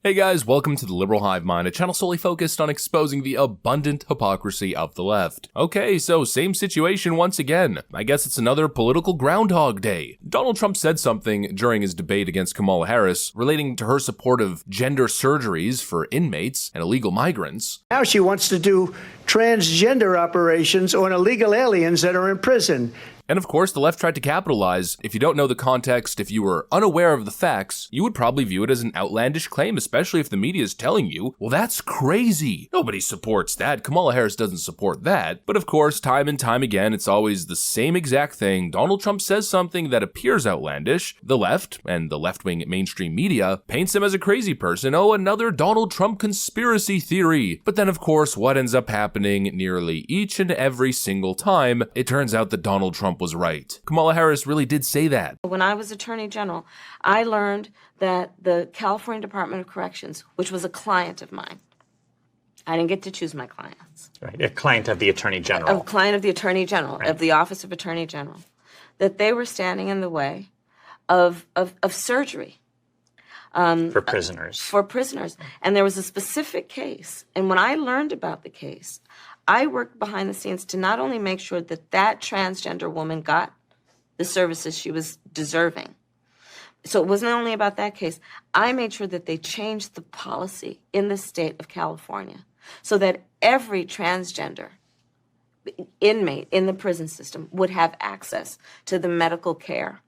Hey guys, welcome to the Liberal Hive Mind, a channel solely focused on exposing the abundant hypocrisy of the left. Okay, so same situation once again. I guess it's another political Groundhog Day. Donald Trump said something during his debate against Kamala Harris relating to her support of gender surgeries for inmates and illegal migrants. Now she wants to do transgender operations on illegal aliens that are in prison. And of course, the left tried to capitalize. If you don't know the context, if you were unaware of the facts, you would probably view it as an outlandish claim, especially if the media is telling you, well, that's crazy. Nobody supports that. Kamala Harris doesn't support that. But of course, time and time again, it's always the same exact thing. Donald Trump says something that appears outlandish. The left, and the left-wing mainstream media, paints him as a crazy person. Oh, another Donald Trump conspiracy theory. But then, of course, what ends up happening nearly each and every single time, it turns out that Donald Trump was right. Kamala Harris really did say that. When I was Attorney General, I learned that the California Department of Corrections, which was a client of mine, I didn't get to choose my clients. Right, a client of the Attorney General. A client of the Attorney General, right. Of the Office of Attorney General, that they were standing in the way of surgery. For prisoners. For prisoners. And there was a specific case. And when I learned about the case, I worked behind the scenes to not only make sure that that transgender woman got the services she was deserving. So it wasn't only about that case. I made sure that they changed the policy in the state of California so that every transgender inmate in the prison system would have access to the medical care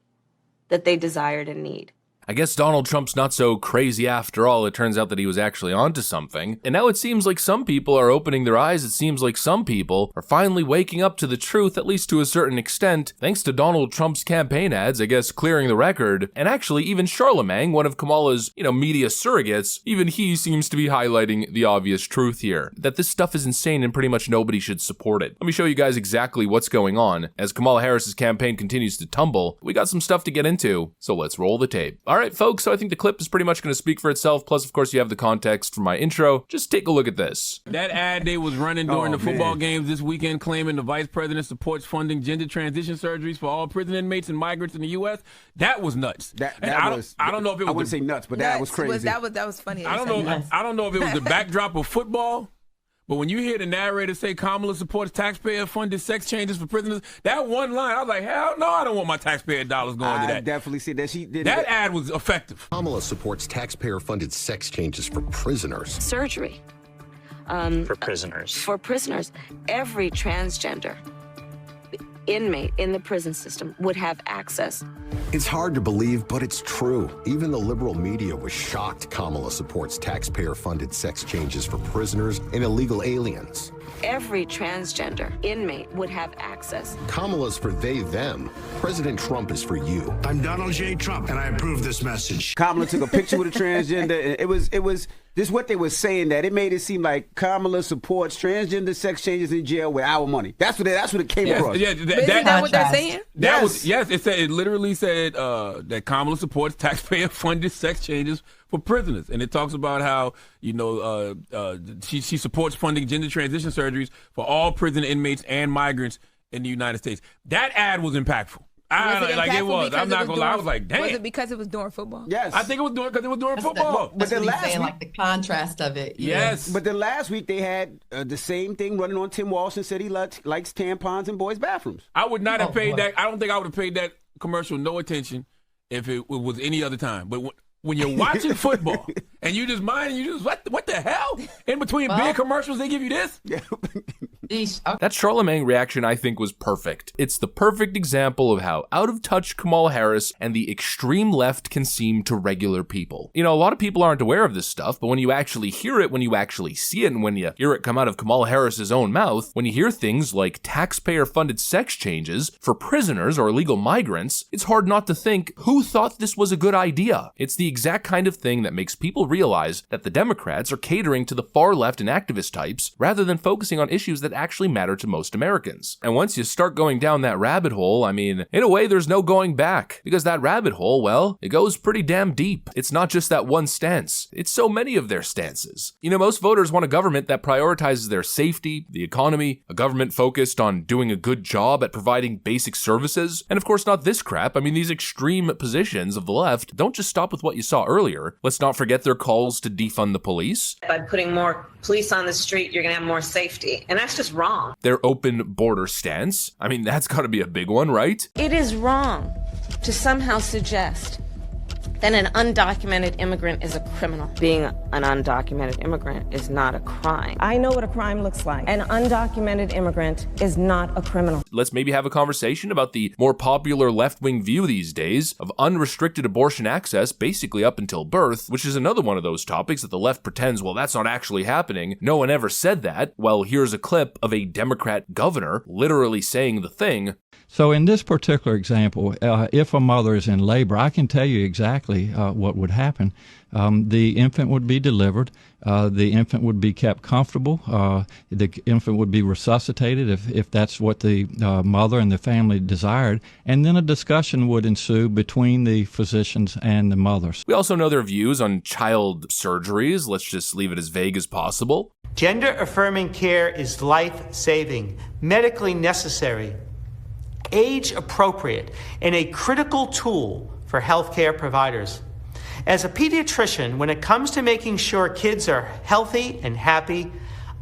that they desired and need. I guess Donald Trump's not so crazy after all. It turns out that he was actually onto something. And now it seems like some people are opening their eyes. It seems like some people are finally waking up to the truth, at least to a certain extent, thanks to Donald Trump's campaign ads, I guess, clearing the record. And actually, even Charlamagne, one of Kamala's, media surrogates, even he seems to be highlighting the obvious truth here, that this stuff is insane and pretty much nobody should support it. Let me show you guys exactly what's going on. As Kamala Harris's campaign continues to tumble, we got some stuff to get into, so let's roll the tape. All right, folks, so I think the clip is pretty much going to speak for itself. Plus, of course, you have the context from my intro. Just take a look at this. That ad they was running during the football games this weekend claiming the vice president supports funding gender transition surgeries for all prison inmates and migrants in the U.S. That was nuts. I don't know if it was. I wouldn't say nuts, but that was crazy. That was funny. I don't know if it was the backdrop of football. But when you hear the narrator say Kamala supports taxpayer-funded sex changes for prisoners, that one line, I was like, hell no, I don't want my taxpayer dollars going to that. I definitely see that. She did that ad was effective. Kamala supports taxpayer-funded sex changes for prisoners. Surgery. For prisoners. For prisoners. Every transgender inmate in the prison system would have access. It's hard to believe, but it's true. Even the liberal media was shocked Kamala supports taxpayer-funded sex changes for prisoners and illegal aliens. Every transgender inmate would have access. Kamala's for they, them. President Trump is for you. I'm Donald J. Trump, and I approve this message. Kamala took a picture with a transgender, and it was this is what they were saying, that it made it seem like Kamala supports transgender sex changes in jail with our money. That's what it came across. Yeah, isn't that what they're saying? It literally said that Kamala supports taxpayer-funded sex changes for prisoners, and it talks about how she supports funding gender transition surgeries for all prison inmates and migrants in the United States. That ad was impactful. I'm not gonna lie. I was like, damn. Was it because it was during football? Yes. I think it was because it was during football. But then last week, like the contrast of it. Yes. But then last week they had the same thing running on Tim Walsh and said he likes tampons in boys' bathrooms. I would not have paid that. I don't think I would have paid that commercial no attention if it was any other time. But when you're watching football and you just what the hell? In between big commercials, they give you this? Yeah. That Charlamagne reaction, I think, was perfect. It's the perfect example of how out of touch Kamala Harris and the extreme left can seem to regular people. A lot of people aren't aware of this stuff, but when you actually hear it, when you actually see it, and when you hear it come out of Kamala Harris's own mouth, when you hear things like taxpayer-funded sex changes for prisoners or illegal migrants, it's hard not to think, who thought this was a good idea? It's the exact kind of thing that makes people realize that the Democrats are catering to the far left and activist types rather than focusing on issues that actually matter to most Americans. And once you start going down that rabbit hole, in a way, there's no going back, because that rabbit hole, well, it goes pretty damn deep. It's not just that one stance. It's so many of their stances. Most voters want a government that prioritizes their safety, the economy, a government focused on doing a good job at providing basic services, and of course not this crap. These extreme positions of the left don't just stop with what you saw earlier. Let's not forget their calls to defund the police. By putting more police on the street, you're going to have more safety. And that's just wrong. Their open border stance. I mean, that's got to be a big one, right? It is wrong to somehow suggest that an undocumented immigrant is a criminal. Being an undocumented immigrant is not a crime. I know what a crime looks like. An undocumented immigrant is not a criminal. Let's maybe have a conversation about the more popular left-wing view these days of unrestricted abortion access basically up until birth, which is another one of those topics that the left pretends, well, that's not actually happening. No one ever said that. Well, here's a clip of a Democrat governor literally saying the thing. So in this particular example, if a mother is in labor, I can tell you exactly what would happen. The infant would be delivered. The infant would be kept comfortable. The infant would be resuscitated if that's what the mother and the family desired. And then a discussion would ensue between the physicians and the mothers. We also know their views on child surgeries. Let's just leave it as vague as possible. Gender-affirming care is life-saving, medically necessary, age-appropriate, and a critical tool for healthcare providers. As a pediatrician, when it comes to making sure kids are healthy and happy,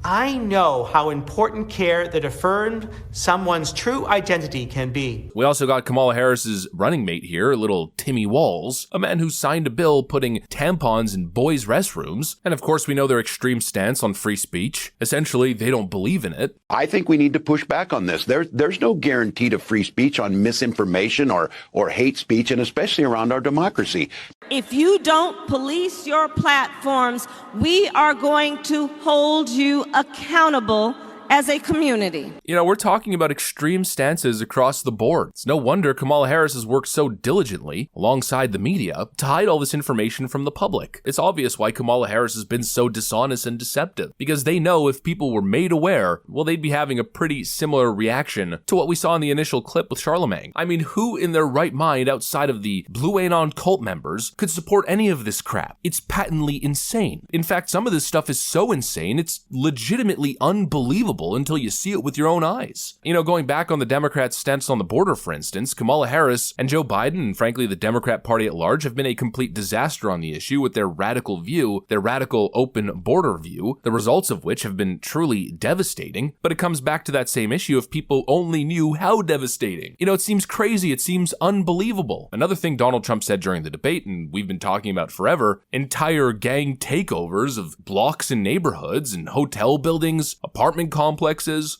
I know how important care that affirms someone's true identity can be. We also got Kamala Harris's running mate here, little Timmy Walls, a man who signed a bill putting tampons in boys' restrooms. And of course, we know their extreme stance on free speech. Essentially, they don't believe in it. I think we need to push back on this. There's no guarantee to free speech on misinformation or hate speech, and especially around our democracy. If you don't police your platforms, we are going to hold you accountable as a community. You know, we're talking about extreme stances across the board. It's no wonder Kamala Harris has worked so diligently alongside the media to hide all this information from the public. It's obvious why Kamala Harris has been so dishonest and deceptive, because they know if people were made aware, well, they'd be having a pretty similar reaction to what we saw in the initial clip with Charlamagne. I mean, who in their right mind outside of the Blue Anon cult members could support any of this crap? It's patently insane. In fact, some of this stuff is so insane, it's legitimately unbelievable until you see it with your own eyes. You know, going back on the Democrats' stance on the border, for instance, Kamala Harris and Joe Biden, and frankly the Democrat Party at large, have been a complete disaster on the issue with their radical view, their radical open border view, the results of which have been truly devastating. But it comes back to that same issue if people only knew how devastating. You know, it seems crazy, it seems unbelievable. Another thing Donald Trump said during the debate, and we've been talking about forever, entire gang takeovers of blocks and neighborhoods and hotel buildings, apartment complexes,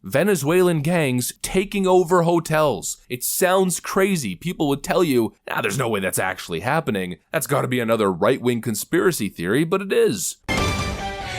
Venezuelan gangs taking over hotels. It sounds crazy. People would tell you, there's no way that's actually happening. That's got to be another right-wing conspiracy theory, but it is.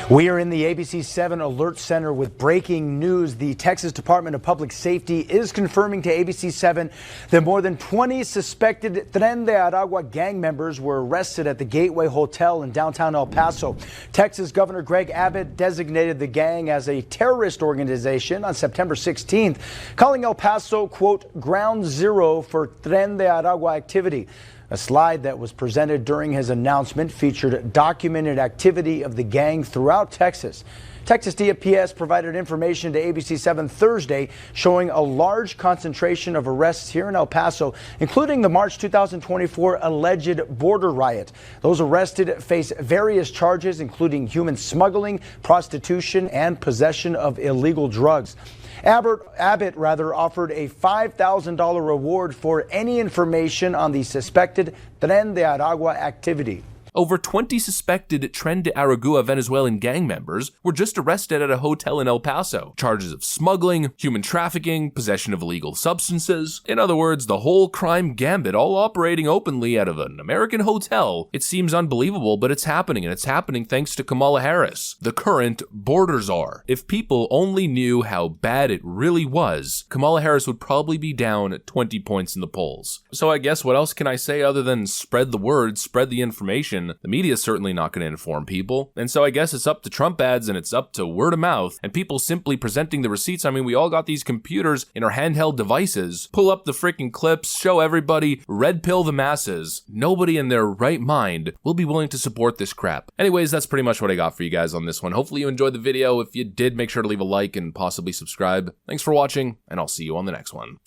We are in the ABC 7 Alert Center with breaking news. The Texas Department of Public Safety is confirming to ABC 7 that more than 20 suspected Tren de Aragua gang members were arrested at the Gateway Hotel in downtown El Paso. Texas Governor Greg Abbott designated the gang as a terrorist organization on September 16th, calling El Paso, quote, ground zero for Tren de Aragua activity. A slide that was presented during his announcement featured documented activity of the gang throughout Texas. Texas DPS provided information to ABC 7 Thursday showing a large concentration of arrests here in El Paso, including the March 2024 alleged border riot. Those arrested face various charges, including human smuggling, prostitution, and possession of illegal drugs. Abbott offered a $5,000 reward for any information on the suspected Tren de Aragua activity. Over 20 suspected Tren de Aragua Venezuelan gang members were just arrested at a hotel in El Paso. Charges of smuggling, human trafficking, possession of illegal substances. In other words, the whole crime gambit all operating openly out of an American hotel. It seems unbelievable, but it's happening, and it's happening thanks to Kamala Harris, the current border czar. If people only knew how bad it really was, Kamala Harris would probably be down 20 points in the polls. So I guess what else can I say other than spread the word, spread the information? The media is certainly not going to inform people. And so I guess it's up to Trump ads and it's up to word of mouth and people simply presenting the receipts. I mean, we all got these computers in our handheld devices. Pull up the freaking clips, show everybody, red pill the masses. Nobody in their right mind will be willing to support this crap. Anyways, that's pretty much what I got for you guys on this one. Hopefully you enjoyed the video. If you did, make sure to leave a like and possibly subscribe. Thanks for watching, and I'll see you on the next one.